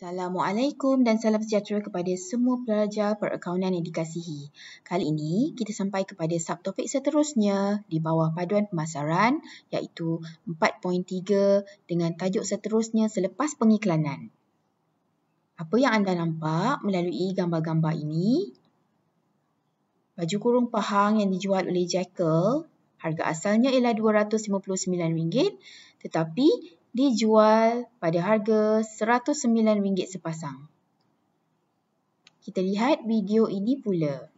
Assalamualaikum dan salam sejahtera kepada semua pelajar perakaunan yang dikasihi. Kali ini kita sampai kepada subtopik seterusnya di bawah paduan pemasaran iaitu 4.3 dengan tajuk seterusnya selepas pengiklanan. Apa yang anda nampak melalui gambar-gambar ini? Baju kurung pahang yang dijual oleh Jekyll, harga asalnya ialah RM259 tetapi dijual pada harga RM109 sepasang. Kita lihat video ini pula.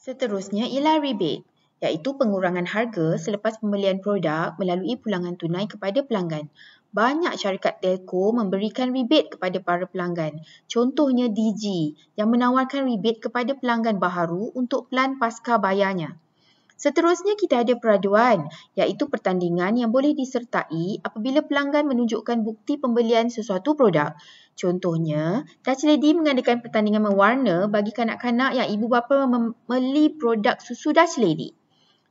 Seterusnya ialah rebate, iaitu pengurangan harga selepas pembelian produk melalui pulangan tunai kepada pelanggan. Banyak syarikat telco memberikan rebate kepada para pelanggan. Contohnya Digi yang menawarkan rebate kepada pelanggan baharu untuk pelan pasca bayarnya. Seterusnya kita ada peraduan, iaitu pertandingan yang boleh disertai apabila pelanggan menunjukkan bukti pembelian sesuatu produk. Contohnya, Dutch Lady mengadakan pertandingan mewarna bagi kanak-kanak yang ibu bapa membeli produk susu Dutch Lady.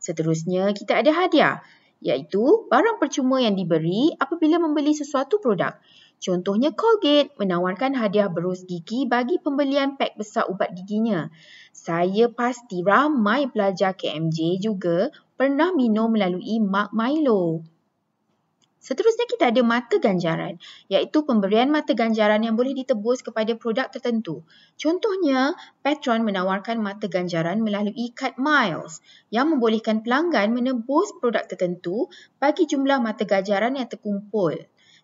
Seterusnya, kita ada hadiah, iaitu barang percuma yang diberi apabila membeli sesuatu produk. Contohnya Colgate menawarkan hadiah berus gigi bagi pembelian pak besar ubat giginya. Saya pasti ramai pelajar KMJ juga pernah minum melalui Mark Milo. Seterusnya kita ada mata ganjaran, iaitu pemberian mata ganjaran yang boleh ditebus kepada produk tertentu. Contohnya, Petron menawarkan mata ganjaran melalui kad Miles yang membolehkan pelanggan menebus produk tertentu bagi jumlah mata ganjaran yang terkumpul.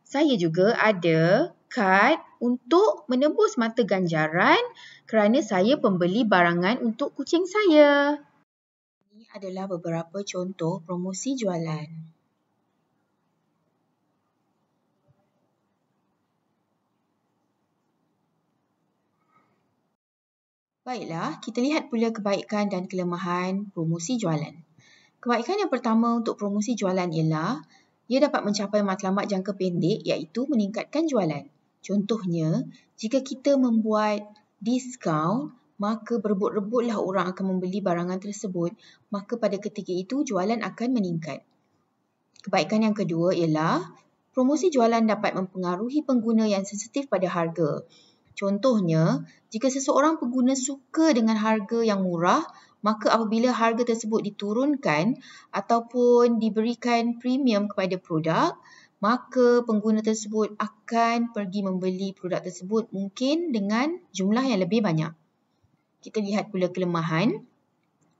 Saya juga ada kad untuk menebus mata ganjaran kerana saya pembeli barangan untuk kucing saya. Ini adalah beberapa contoh promosi jualan. Baiklah, kita lihat pula kebaikan dan kelemahan promosi jualan. Kebaikan yang pertama untuk promosi jualan ialah ia dapat mencapai matlamat jangka pendek iaitu meningkatkan jualan. Contohnya, jika kita membuat diskaun, maka berebut-rebutlah orang akan membeli barangan tersebut, maka pada ketika itu jualan akan meningkat. Kebaikan yang kedua ialah promosi jualan dapat mempengaruhi pengguna yang sensitif pada harga. Contohnya, jika seseorang pengguna suka dengan harga yang murah, maka apabila harga tersebut diturunkan ataupun diberikan premium kepada produk, maka pengguna tersebut akan pergi membeli produk tersebut mungkin dengan jumlah yang lebih banyak. Kita lihat pula kelemahan.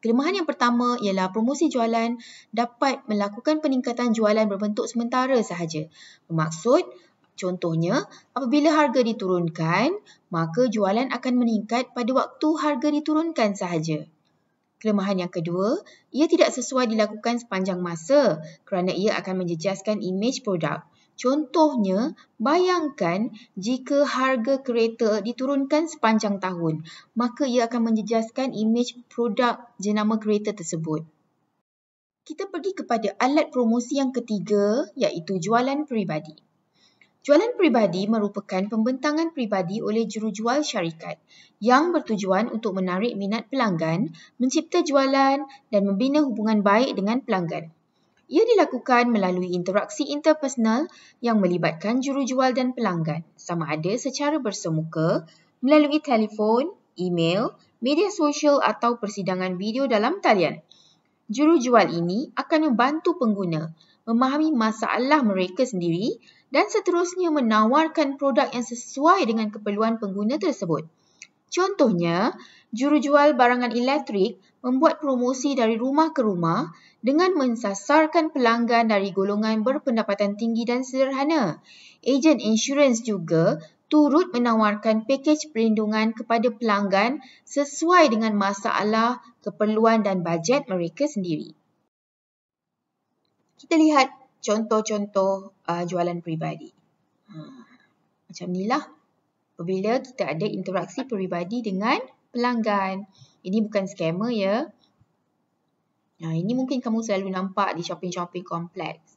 Kelemahan yang pertama ialah promosi jualan dapat melakukan peningkatan jualan berbentuk sementara sahaja. Bermaksud, contohnya, apabila harga diturunkan, maka jualan akan meningkat pada waktu harga diturunkan sahaja. Kelemahan yang kedua, ia tidak sesuai dilakukan sepanjang masa kerana ia akan menjejaskan imej produk. Contohnya, bayangkan jika harga kereta diturunkan sepanjang tahun, maka ia akan menjejaskan imej produk jenama kereta tersebut. Kita pergi kepada alat promosi yang ketiga, iaitu jualan peribadi. Jualan peribadi merupakan pembentangan peribadi oleh jurujual syarikat yang bertujuan untuk menarik minat pelanggan, mencipta jualan dan membina hubungan baik dengan pelanggan. Ia dilakukan melalui interaksi interpersonal yang melibatkan jurujual dan pelanggan, sama ada secara bersemuka, melalui telefon, email, media sosial atau persidangan video dalam talian. Jurujual ini akan membantu pengguna memahami masalah mereka sendiri dan seterusnya menawarkan produk yang sesuai dengan keperluan pengguna tersebut. Contohnya, jurujual barangan elektrik membuat promosi dari rumah ke rumah dengan mensasarkan pelanggan dari golongan berpendapatan tinggi dan sederhana. Ejen insurans juga turut menawarkan pakej perlindungan kepada pelanggan sesuai dengan masalah, keperluan dan bajet mereka sendiri. Kita lihat contoh-contoh jualan peribadi. Macam inilah apabila kita ada interaksi peribadi dengan pelanggan. Ini bukan scammer ya. Ini mungkin kamu selalu nampak di shopping-shopping kompleks.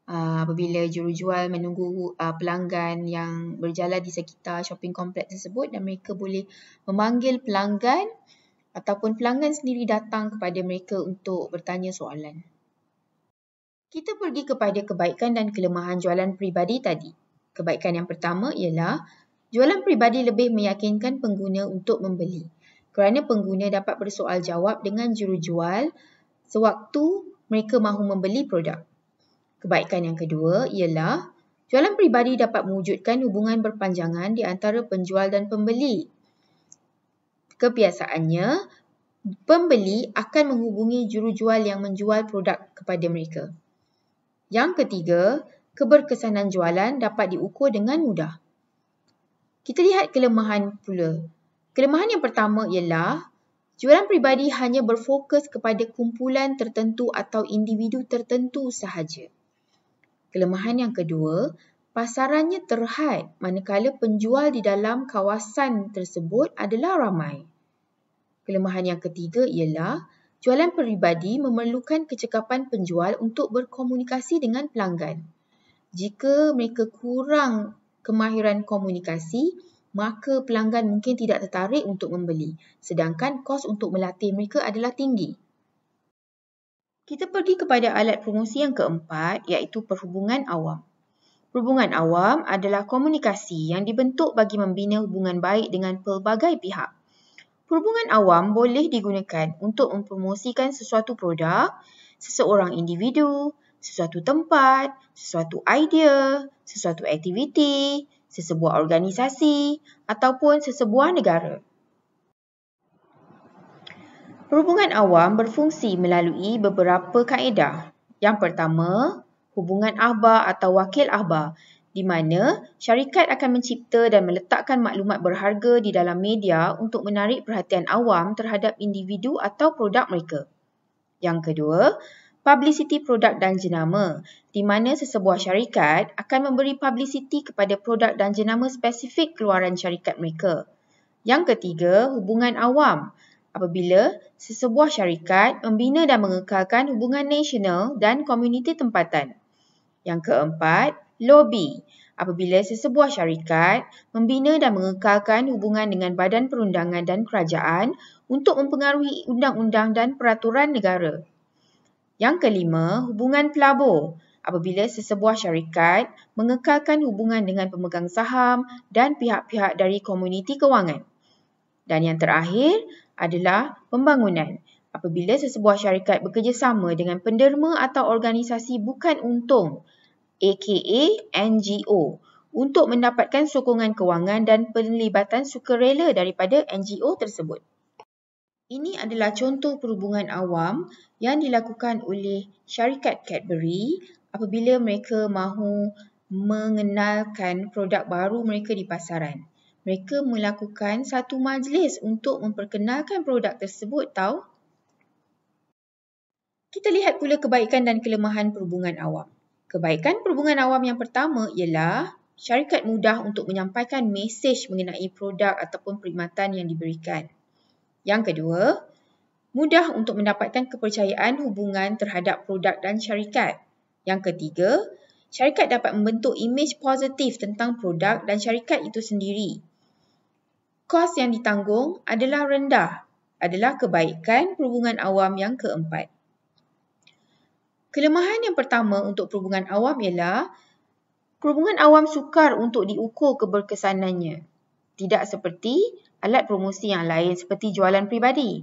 Apabila jurujual menunggu pelanggan yang berjalan di sekitar shopping kompleks tersebut dan mereka boleh memanggil pelanggan ataupun pelanggan sendiri datang kepada mereka untuk bertanya soalan. Kita pergi kepada kebaikan dan kelemahan jualan peribadi tadi. Kebaikan yang pertama ialah jualan peribadi lebih meyakinkan pengguna untuk membeli kerana pengguna dapat bersoal jawab dengan jurujual sewaktu mereka mahu membeli produk. Kebaikan yang kedua ialah jualan peribadi dapat mewujudkan hubungan berpanjangan di antara penjual dan pembeli. Kebiasaannya, pembeli akan menghubungi jurujual yang menjual produk kepada mereka. Yang ketiga, keberkesanan jualan dapat diukur dengan mudah. Kita lihat kelemahan pula. Kelemahan yang pertama ialah jualan peribadi hanya berfokus kepada kumpulan tertentu atau individu tertentu sahaja. Kelemahan yang kedua, pasarannya terhad manakala penjual di dalam kawasan tersebut adalah ramai. Kelemahan yang ketiga ialah jualan peribadi memerlukan kecekapan penjual untuk berkomunikasi dengan pelanggan. Jika mereka kurang kemahiran komunikasi, maka pelanggan mungkin tidak tertarik untuk membeli, sedangkan kos untuk melatih mereka adalah tinggi. Kita pergi kepada alat promosi yang keempat, iaitu perhubungan awam. Perhubungan awam adalah komunikasi yang dibentuk bagi membina hubungan baik dengan pelbagai pihak. Perhubungan awam boleh digunakan untuk mempromosikan sesuatu produk, seseorang individu, sesuatu tempat, sesuatu idea, sesuatu aktiviti, sesebuah organisasi ataupun sesebuah negara. Perhubungan awam berfungsi melalui beberapa kaedah. Yang pertama, hubungan akhbar atau wakil akhbar, di mana syarikat akan mencipta dan meletakkan maklumat berharga di dalam media untuk menarik perhatian awam terhadap individu atau produk mereka. Yang kedua, publicity produk dan jenama, di mana sesebuah syarikat akan memberi publicity kepada produk dan jenama spesifik keluaran syarikat mereka. Yang ketiga, hubungan awam, apabila sesebuah syarikat membina dan mengekalkan hubungan nasional dan komuniti tempatan. Yang keempat, lobby, apabila sesebuah syarikat membina dan mengekalkan hubungan dengan badan perundangan dan kerajaan untuk mempengaruhi undang-undang dan peraturan negara. Yang kelima, hubungan pelabur, apabila sesebuah syarikat mengekalkan hubungan dengan pemegang saham dan pihak-pihak dari komuniti kewangan. Dan yang terakhir adalah pembangunan, apabila sesebuah syarikat bekerjasama dengan penderma atau organisasi bukan untung aka NGO, untuk mendapatkan sokongan kewangan dan penlibatan sukarela daripada NGO tersebut. Ini adalah contoh perhubungan awam yang dilakukan oleh syarikat Cadbury apabila mereka mahu mengenalkan produk baru mereka di pasaran. Mereka melakukan satu majlis untuk memperkenalkan produk tersebut tahu. Kita lihat pula kebaikan dan kelemahan perhubungan awam. Kebaikan perhubungan awam yang pertama ialah syarikat mudah untuk menyampaikan mesej mengenai produk ataupun perkhidmatan yang diberikan. Yang kedua, mudah untuk mendapatkan kepercayaan hubungan terhadap produk dan syarikat. Yang ketiga, syarikat dapat membentuk imej positif tentang produk dan syarikat itu sendiri. Kos yang ditanggung adalah rendah, adalah kebaikan perhubungan awam yang keempat. Kelemahan yang pertama untuk perhubungan awam ialah perhubungan awam sukar untuk diukur keberkesanannya. Tidak seperti alat promosi yang lain seperti jualan peribadi.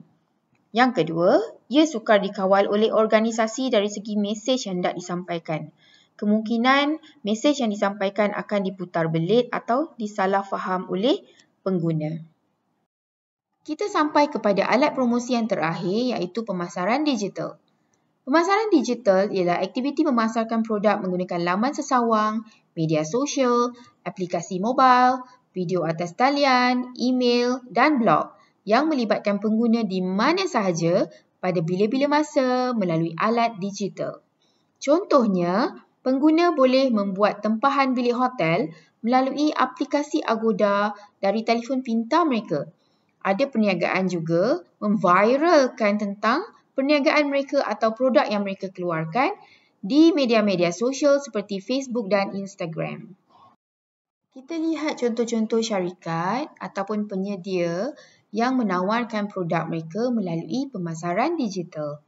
Yang kedua, ia sukar dikawal oleh organisasi dari segi mesej yang hendak disampaikan. Kemungkinan mesej yang disampaikan akan diputar belit atau disalah faham oleh pengguna. Kita sampai kepada alat promosi yang terakhir iaitu pemasaran digital. Pemasaran digital ialah aktiviti memasarkan produk menggunakan laman sesawang, media sosial, aplikasi mobil, video atas talian, email dan blog yang melibatkan pengguna di mana sahaja pada bila-bila masa melalui alat digital. Contohnya, pengguna boleh membuat tempahan bilik hotel melalui aplikasi Agoda dari telefon pintar mereka. Ada perniagaan juga memviralkan tentang perniagaan mereka atau produk yang mereka keluarkan di media-media sosial seperti Facebook dan Instagram. Kita lihat contoh-contoh syarikat ataupun penyedia yang menawarkan produk mereka melalui pemasaran digital.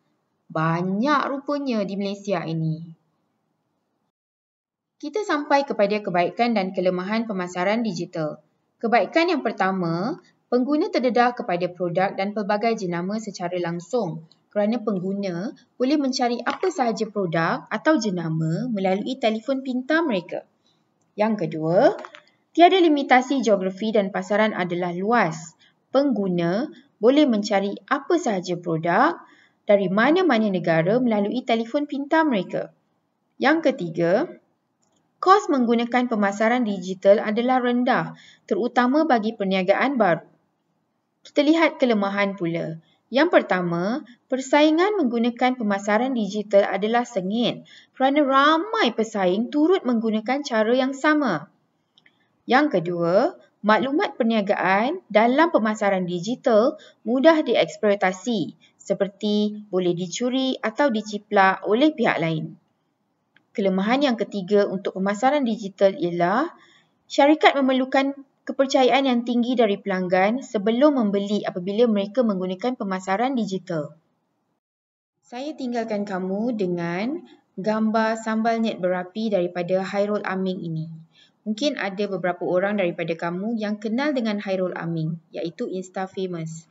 Banyak rupanya di Malaysia ini. Kita sampai kepada kebaikan dan kelemahan pemasaran digital. Kebaikan yang pertama, pengguna terdedah kepada produk dan pelbagai jenama secara langsung kerana pengguna boleh mencari apa sahaja produk atau jenama melalui telefon pintar mereka. Yang kedua, tiada limitasi geografi dan pasaran adalah luas. Pengguna boleh mencari apa sahaja produk dari mana-mana negara melalui telefon pintar mereka. Yang ketiga, kos menggunakan pemasaran digital adalah rendah, terutama bagi perniagaan baru. Kita lihat kelemahan pula. Yang pertama, persaingan menggunakan pemasaran digital adalah sengit kerana ramai pesaing turut menggunakan cara yang sama. Yang kedua, maklumat perniagaan dalam pemasaran digital mudah dieksploitasi seperti boleh dicuri atau diciplak oleh pihak lain. Kelemahan yang ketiga untuk pemasaran digital ialah syarikat memerlukan kepercayaan yang tinggi dari pelanggan sebelum membeli apabila mereka menggunakan pemasaran digital. Saya tinggalkan kamu dengan gambar sambal nyet berapi daripada Hairul Aming ini. Mungkin ada beberapa orang daripada kamu yang kenal dengan Hairul Aming, iaitu Insta Famous.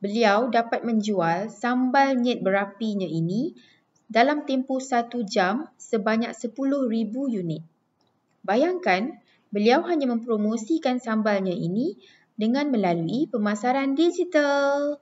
Beliau dapat menjual sambal nyet berapinya ini dalam tempoh 1 jam sebanyak 10,000 unit. Bayangkan, beliau hanya mempromosikan sambalnya ini dengan melalui pemasaran digital.